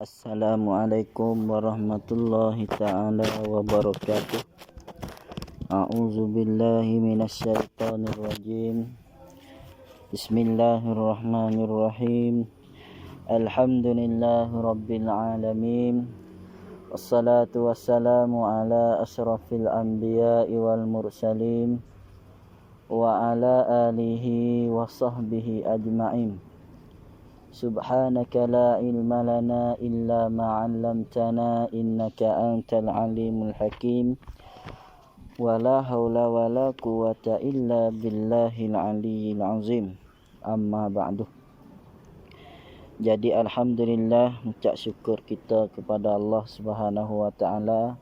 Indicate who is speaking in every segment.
Speaker 1: Assalamualaikum warahmatullahi ta'ala wabarakatuh. A'udzu billahi minasyaitonir rajim. Bismillahirrahmanirrahim. Alhamdulillahi rabbil alamin. Wassalatu wassalamu ala asyrafil anbiya'i wal mursalin wa ala alihi wa sahbihi ajma'in. Subhanaka la ilma lana illa ma 'allamtana innaka antal alimul hakim. Wala haula wala quwwata illa billahil aliyyil azim. Amma ba'du. Jadi alhamdulillah, ucap syukur kita kepada Allah Subhanahu wa taala,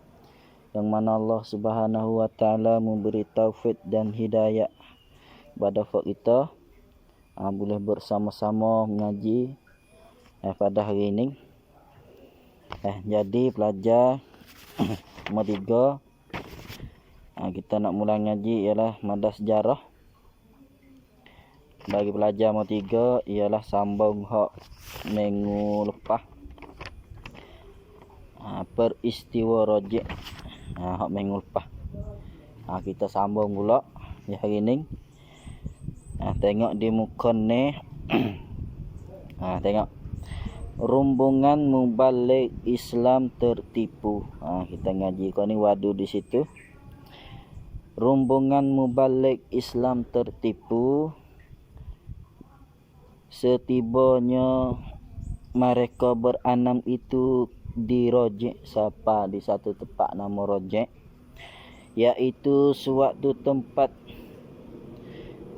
Speaker 1: yang mana Allah Subhanahu wa taala memberi taufik dan hidayah kepada kita boleh bersama-sama mengaji pada hari ini. Jadi pelajar nombor 3, kita nak mula ngaji ialah madah sejarah. Bagi pelajar nombor 3 ialah sambung hak minggu lepas, peristiwa rojek hak minggu lepas. Kita sambung pula di hari ini. Tengok di muka ni. Tengok rombongan mubalik Islam tertipu. Kita ngaji kau ni wadu di situ. Rombongan mubalik Islam tertipu. Setibanya mereka berenam itu di Rojek. Siapa di satu tempat nama Rojek, iaitu suatu tempat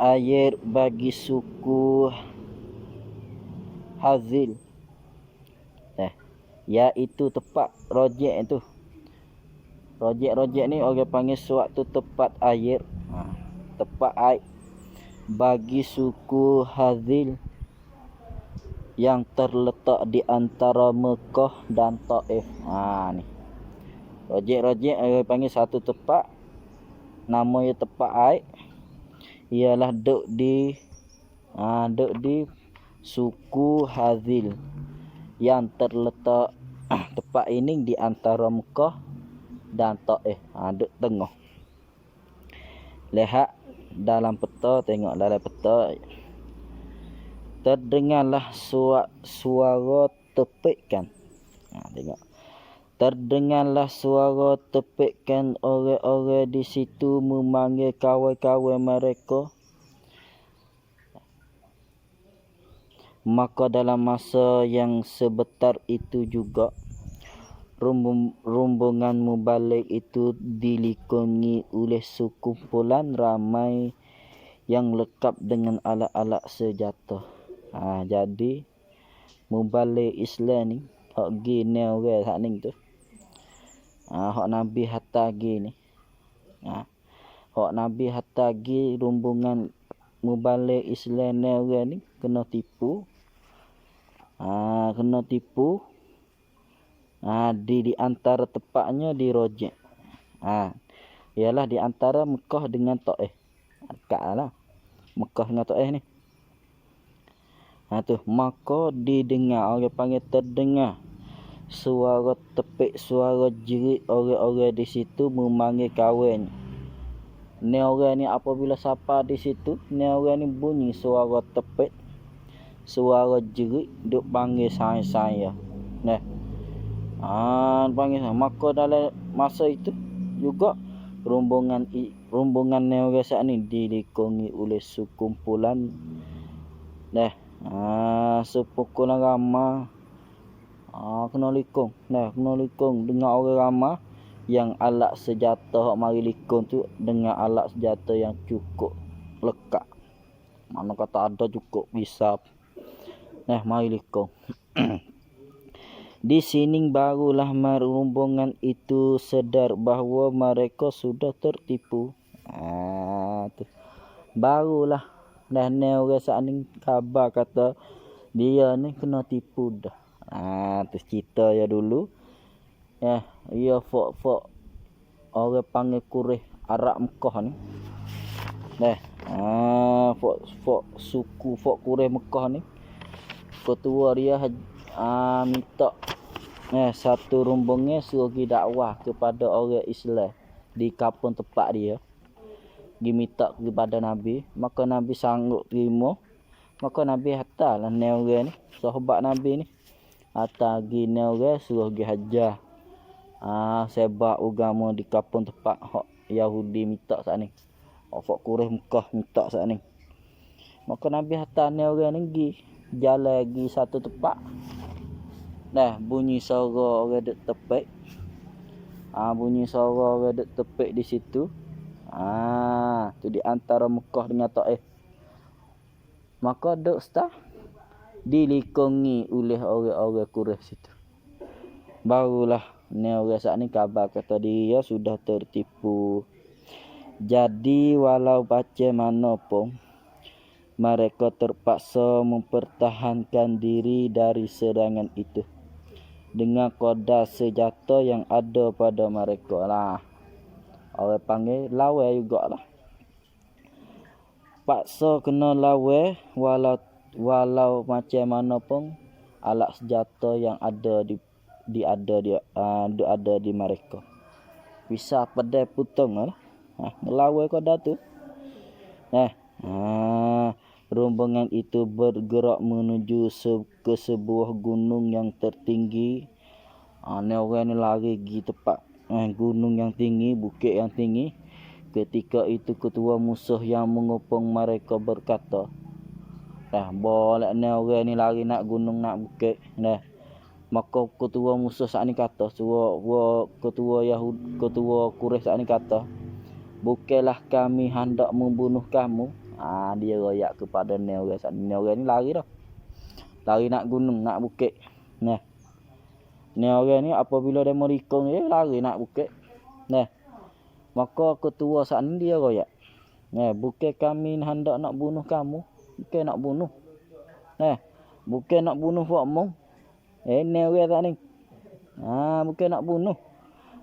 Speaker 1: air bagi suku Hazil. Iaitu tempat Rojek itu. Rojek ni orang panggil suatu tempat air. Tempat air bagi suku Hazil yang terletak di antara Mekah dan Taif. Ni Rojek orang panggil satu tempat, namanya tempat air, ialah duk di suku Hazil yang terletak tempat ini di antara Mekah dan Taif. Duk tengah. Lihat dalam peta, tengok dalam peta. Terdengarlah suara tepikan. Tengok. Terdengarlah suara tepikan orang-orang di situ memanggil kawan-kawan mereka. Maka dalam masa yang sebentar itu juga, rombongan mubalik itu dilikungi oleh sekumpulan ramai yang lengkap dengan alat-alat senjata. Jadi mubalik Islam ni hak gini orang hak ning tu. Hak Nabi hatagi ni. Hak Nabi hatagi rombongan mubalik Islam ni orang ni kena tipu. Di antara tempatnya di Rojek. Ialah di antara Mekah dengan Taif. Dekatlah Mekah dengan Taif ni. Maka didengar, orang panggil terdengar suara tepik, suara jerit orang-orang di situ memanggil kawan. Ni orang ni apabila siapa di situ, ni orang ni bunyi suara tepik, suara jerit, duk panggil saya. Panggil. Maka dalam masa itu juga rombongan ni orang saat ni dilikungi oleh sekumpulan sekumpulan ramai. Kena likung dengan orang ramai yang alat senjata hak mari likung tu, dengan alat senjata yang cukup lekat. Mana kata ada cukup pisau. Mari likung. Di sini barulah rombongan itu sedar bahawa mereka sudah tertipu. Barulah ni orang saat ni khabar kata dia ni kena tipu dah. Tu cerita ya dulu. Ia fok orang panggil Quraisy Arab Mekah ni. Fok suku Quraisy Mekah ni. Ketua dia minta satu rombongan suruh pergi dakwah kepada orang Islam di kampung tempat dia. Dia minta kepada Nabi, maka Nabi sanggup terima. Maka Nabi hantarlah ni orang ni, sahabat Nabi ni. Hantar pergi ni orang suruh pergi hajar. Sebab agama di kampung tempat hak Yahudi minta saat ni. Hak Quraisy Mekah minta saat ni. Maka Nabi hantar ni orang ni pergi jalan pergi satu tempat. Bunyi suara orang duk tepek. Bunyi suara orang duk tepek di situ. Tu di antara Mekah dengan Taif. Maka duk start dilikongi oleh orang-orang Quraisy situ. Barulah ni orang saat ni khabar kata dia sudah tertipu. Jadi walau macam mana pun mereka terpaksa mempertahankan diri dari serangan itu dengan koda senjata yang ada pada mereka lah. Orang panggil lawan jugalah. Paksa kena lawan walau macam mana pun alat senjata yang ada di mereka. Bisa pedai putung lah. Lawan koda tu. Rombongan itu bergerak menuju ke sebuah gunung yang tertinggi. Ni orang ni lari pergi tempat gunung yang tinggi, bukit yang tinggi. Ketika itu ketua musuh yang mengepung mereka berkata, boleh ni orang ni lari nak gunung nak bukit. Maka ketua musuh saat ni kata, ketua Quraisy saat ni kata, bukanlah kami hendak membunuh kamu. Dia royak kepada ni orang saat ni. Ni orang ni lari dah. Lari nak gunung, nak bukit. Ni orang ni apabila dia merikung dia lari nak bukit. Maka ketua saat ni dia royak. Bukan kami hendak nak bunuh kamu. Bukan nak bunuh. Bukan nak bunuh fakmu. Ni orang saat ni. Bukan nak bunuh.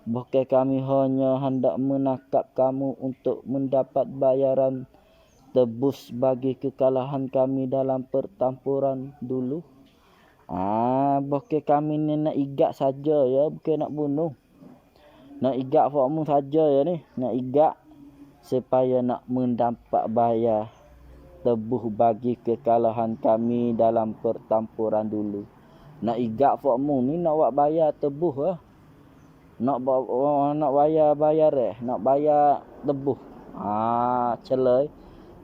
Speaker 1: Bukan kami hanya hendak menangkap kamu untuk mendapat bayaran tebus bagi kekalahan kami dalam pertempuran dulu. Bukan kami ni nak igat saja ya, bukan nak bunuh. Nak igat fakmu saja ya ni, nak igat supaya nak mendapat bayar tebus bagi kekalahan kami dalam pertempuran dulu. Nak igat fakmu ni nak buat bayar tebus lah. Nak bayar nak bayar tebus. Celai.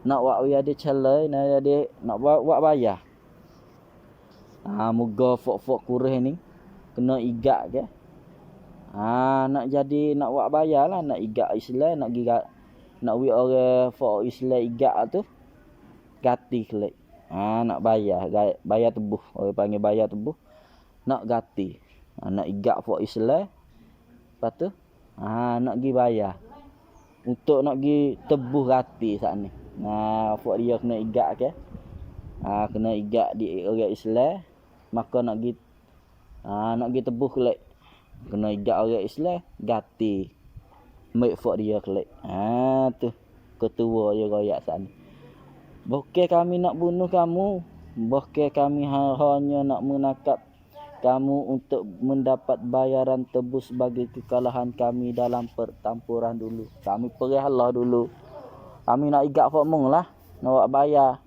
Speaker 1: Nak buat dia celai, nak buat bayar. Moga fok-fok Quraisy ni kena igat ke. Nak buat bayar lah, nak igat Islam, nak wi orang fok Islam igat tu gati kelek. Nak bayar tebus. Orang panggil bayar tebus. Nak gati. Nak igat fok Islam. Lepas tu nak pergi bayar. Untuk nak pergi tebus gati saat ni. Fok dia kena igat ke. Kena igat di orang Islam. Maka nak pergi tebus kelek. Kena igat orang Islam gati. Make fok dia kelek. Tu ketua dia royak saat ni. Bukan kami nak bunuh kamu. Bukan kami hanya nak menangkap kamu untuk mendapat bayaran tebus bagi kekalahan kami dalam pertempuran dulu. Kami perih Allah dulu. Kami nak igat fok mung lah. Nak buat bayar.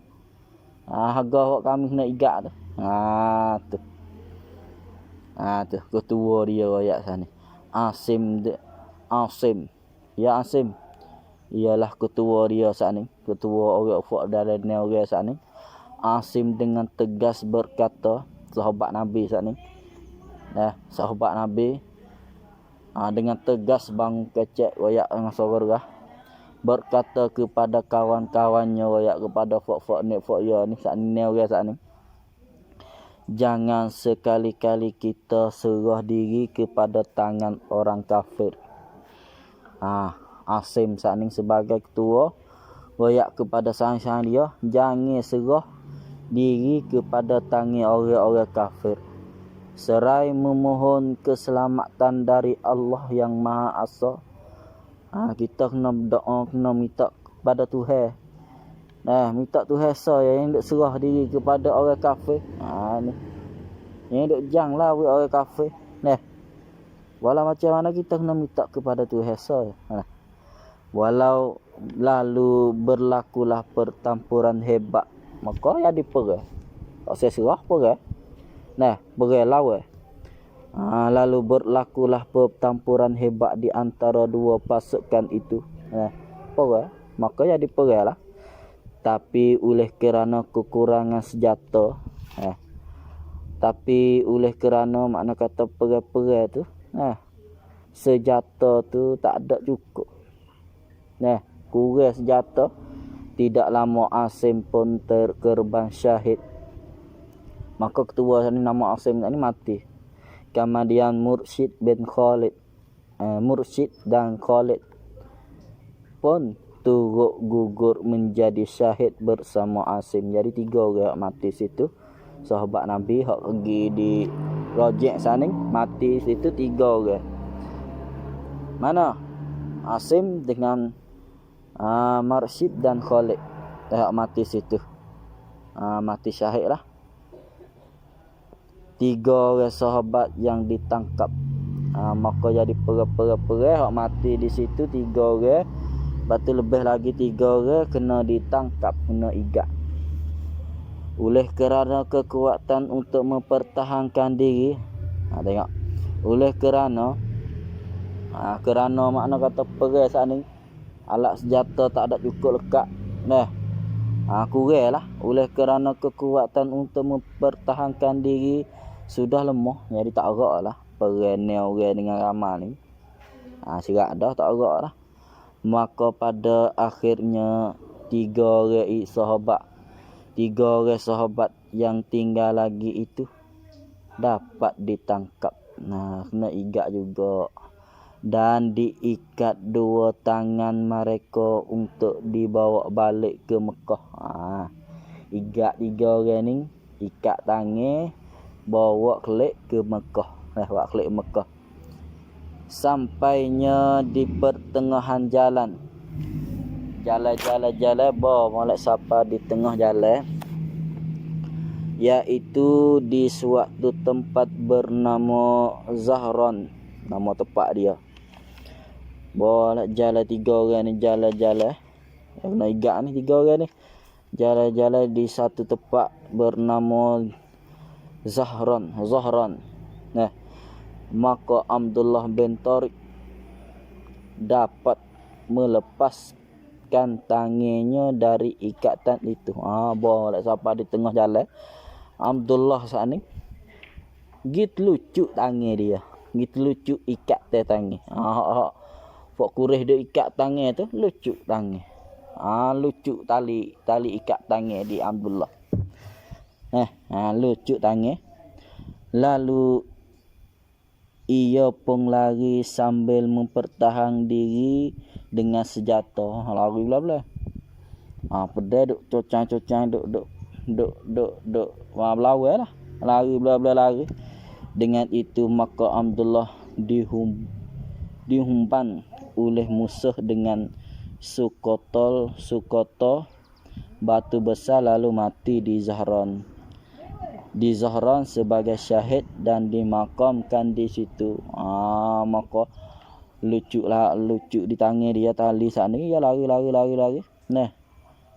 Speaker 1: Harga fok kami kena igat tu. Tu ketua dia royak sana. Asim. Ya Asim. Ialah ketua dia saat ni. Ketua orang fok dari ni orang saat ni. Asim dengan tegas berkata, sahabat Nabi saat ni. Sahabat Nabi dengan tegas bang kecek royak dengan suara derah. Berkata kepada kawan-kawannya royak kepada fok-fok ni fok ya ni saat ni orang saat ni. Jangan sekali-kali kita serah diri kepada tangan orang kafir. Asim saat ni sebagai ketua royak kepada sang-sang dia, jangan serah diri kepada tangan orang-orang kafir. Serai memohon keselamatan dari Allah yang Maha Esa. Kita kena berdoa, kena minta kepada Tuhan. Minta Tuhan yang duk serah diri kepada orang kafir. Ni. Yang duk janglah orang kafir. Nah, walau macam mana kita kena minta kepada Tuhan Esa. Walau lalu berlakulah pertempuran hebat, maka ya diperah. Tak saya serah perah. Nah, perah lawan. Lalu berlakulah pertempuran hebat di antara dua pasukan itu. Perah, maka ya diperah lah. Tapi oleh kerana kekurangan senjata, tapi oleh kerana makna kata perang-perang tu, senjata tu tak ada cukup. Kurang senjata, tidak lama Asim pun terkorban syahid. Maka ketua ni nama Asim ni mati. Kemudian Mursyid dan Khalid pun turut gugur menjadi syahid bersama Asim. Jadi 3 orang mati situ. Sahabat Nabi hak pergi di Rojek sana mati situ 3 orang. Mana? Asim dengan Mursyid dan Khalid hak mati situ. Mati syahid lah. 3 orang sahabat yang ditangkap. Maka jadi perang hak mati di situ 3 orang. Lepas tu lebih lagi 3 orang kena ditangkap, kena igat. Oleh kerana kekuatan untuk mempertahankan diri. Tengok. Oleh kerana makna kata perang saat ni alat senjata tak ada cukup lekat. Kurang lah. Oleh kerana kekuatan untuk mempertahankan diri sudah lemah, jadi tak erak lah perang ni orang dengan ramal ni. Sirat dah tak erak lah. Maka pada akhirnya 3 orang sahabat yang tinggal lagi itu dapat ditangkap. Kena igat juga. Dan diikat 2 tangan mereka untuk dibawa balik ke Mekah. Igat 3 orang ni, ikat tangan, bawa kelik ke Mekah. Bawa kelik Mekah. Sampainya di pertengahan jalan. Jalan, bawa molek siapa di tengah jalan. Iaitu di suatu tempat bernama Zahran. Nama tempat dia. Bawa jalan 3 orang ni, jalan. Kena igat ni 3 orang ni. Jalan di satu tempat bernama Zahran. Maka Abdullah bin Tariq dapat melepaskan tangannya dari ikatan itu. Bawa siapa di tengah jalan. Abdullah saat ni gitu lucu tangan dia. Gitu lucu ikat tangan. Fok kurih dia ikat tangan tu lucu tangan. Lucu tali ikat tangan di Abdullah. Lucu tangan. Lalu ia pun lari sambil mempertahan diri dengan senjata. Lari belah-belah. Pedai duk cocang-cocang duk berlawan lah. Lari belah-belah lari. Dengan itu maka Abdullah dihumban oleh musuh dengan sukoto batu besar lalu mati di Zahran sebagai syahid dan dimakamkan di situ. Maka lucu di tangan dia tali sana dia lari.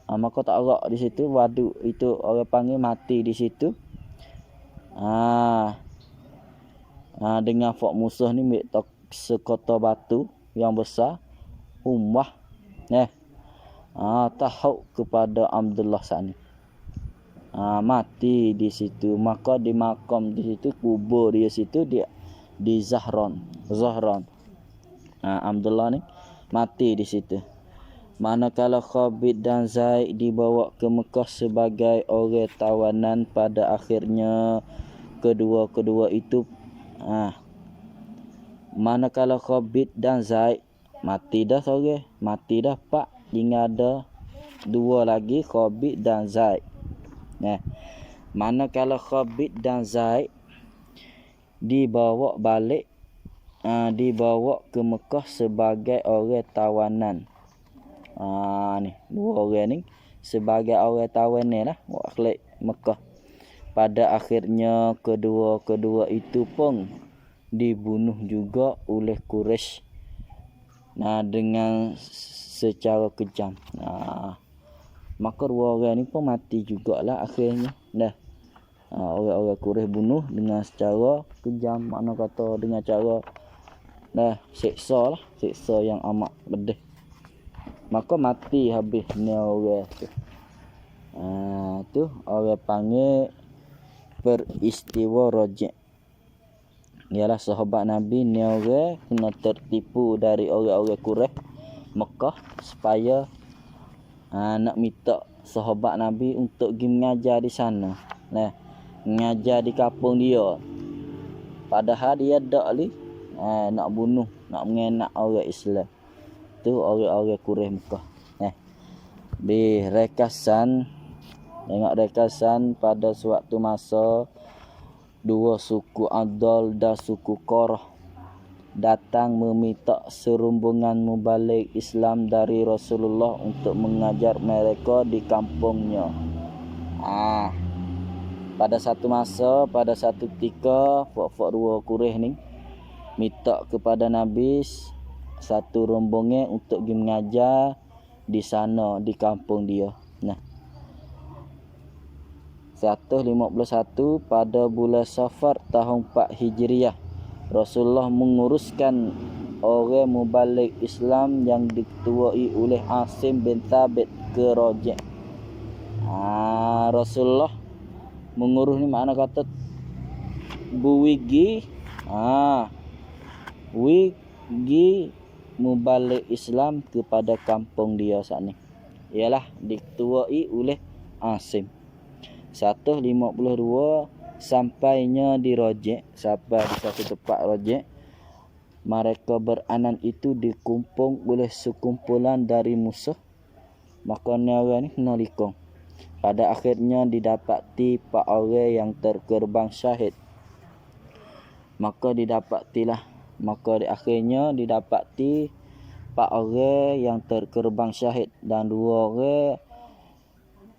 Speaker 1: Maka tak erak di situ waduk itu orang panggil mati di situ. Dengan fok musuh ni ambil sekotor batu yang besar ummah. Tahu kepada Abdullah sana. Mati di situ, maka dimakam di situ, kubur dia situ dia di Zahran. Abdullah ni mati di situ. Manakala Khalid dan Zaid dibawa ke Mekah sebagai orang tawanan, pada akhirnya kedua itu manakala Khalid dan Zaid mati dah seorang, mati dah 4, tinggal ada 2 lagi Khalid dan Zaid. Manakala Khalid dan Zaid dibawa balik, dibawa ke Mekah sebagai orang tawanan. Ni 2 orang ni sebagai orang tawanan lah balik Mekah. Pada akhirnya kedua itu pun dibunuh juga oleh Quraisy dengan secara kejam. Maka dua orang ni pun mati jugalah akhirnya. Orang-orang Quraisy bunuh dengan secara kejam, makna kata dengan cara siksa yang amat pedih. Maka mati habis ni orang tu. Tu orang panggil peristiwa Rajab. Ialah sahabat Nabi ni orang kena tertipu dari orang-orang Quraisy Mekah supaya nak minta sahabat Nabi untuk pergi mengajar di sana. Mengajar di kampung dia. Padahal dia dak nak bunuh, nak mengenak orang Islam. Tu orang-orang Quraisy Mekah. Di rekasan, tengok rekasan pada suatu masa dua suku Adal dan suku Qorah datang meminta serombongan mubalik Islam dari Rasulullah untuk mengajar mereka di kampungnya. Pada satu masa, pada satu ketika, puak-puak dua Quraisy ni minta kepada Nabi satu rombongan untuk pergi mengajar di sana, di kampung dia. 151 pada bulan Safar tahun 4 Hijriah, Rasulullah menguruskan orang mubalik Islam yang diketuai oleh Asim bin Thabit ke Rajab. Rasulullah mengurus ni makna kata wigi mubalik Islam kepada kampung dia saat ni. Ialah diketuai oleh Asim. 152 sampainya di Rajab, sampai di satu tempat Rajab, mereka beranan itu dikumpul oleh sekumpulan dari musuh. Maka ni orang ni kena likung. Pada akhirnya didapati 4 orang yang terkerbang syahid. Maka di akhirnya didapati 4 orang yang terkerbang syahid dan 2 orang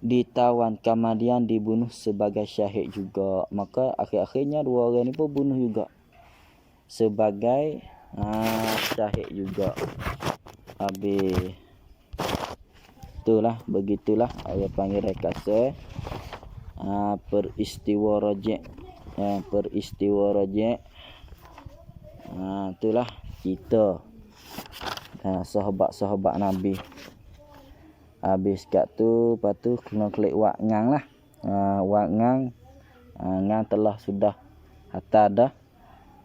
Speaker 1: ditawan, kemudian dibunuh sebagai syahid juga. Maka akhir-akhirnya 2 orang ni pun bunuh juga sebagai syahid juga. Habis itulah, begitulah orang panggil rekasa peristiwa Rajab. Peristiwa Rajab. Itulah cerita sahabat-sahabat Nabi. Habis kat tu, lepas tu kena klik wak ngang lah. Wak ngang, ngang telah sudah hantar dah.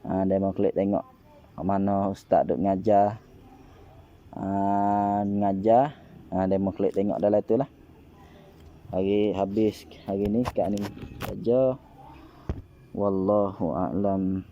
Speaker 1: Dia mau klik tengok mana ustaz duk ngajar. Dia mau klik tengok dalam tu lah. Habis hari ni kat ni saja. Wallahu a'lam.